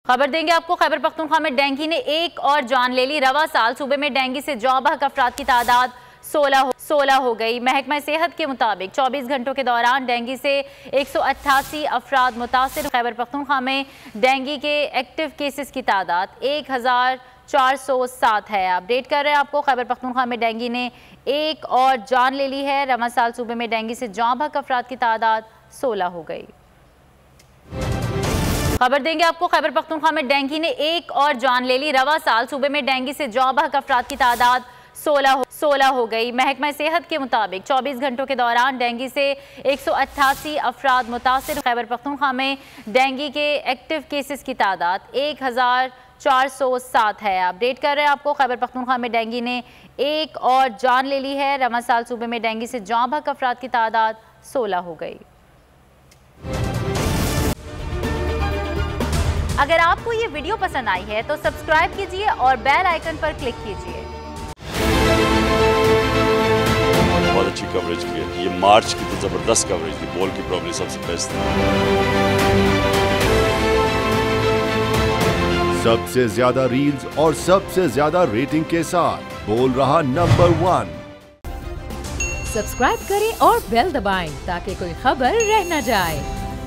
खबर देंगे आपको, खैबर पख्तूनख्वा में डेंगू ने एक और जान ले ली। रवा साल सूबे में डेंगू से जौं बहक अफराद की तादाद 16 हो गई। महकमा सेहत के मुताबिक 24 घंटों के दौरान डेंगू से 188 अफराद मुतासिर। खैबर पख्तूनख्वा में डेंगू के एक्टिव केसेस की तादाद 1407 है। अपडेट कर रहे हैं आपको, खैबर पख्तूनख्वा में डेंगू ने एक और जान ले ली है। रवा साल सूबे में डेंगू से जौं बहक अफराद की तादाद 16 हो गई। खबर देंगे आपको, खैबर पख्तूनख्वा में डेंगू ने एक और जान ले ली। रवा साल सूबे में डेंगू से जौं बहक अफराद की तादाद 16 हो गई। महकमा सेहत के मुताबिक 24 घंटों के दौरान डेंगू से 188 अफराद मुतासिर। खैबर पख्तूनख्वा में डेंगू के एक्टिव केसेस की तादाद 1407 है। अपडेट कर रहे हैं आपको, खैबर पख्तूनख्वा में डेंगू ने एक और जान ले ली है। रवा साल सूबे में डेंगू से जौं बहक अफराद की तादाद 16 हो गई। अगर आपको ये वीडियो पसंद आई है तो सब्सक्राइब कीजिए और बेल आइकन पर क्लिक कीजिए। बहुत अच्छी कवरेज की है। ये मार्च की तो जबरदस्त कवरेज थी, बॉल की प्रॉब्लम सबसे बेस्ट थी। सबसे ज्यादा रील्स और सबसे ज्यादा रेटिंग के साथ बोल रहा नंबर 1। सब्सक्राइब करें और बेल दबाएं ताकि कोई खबर रह न जाए।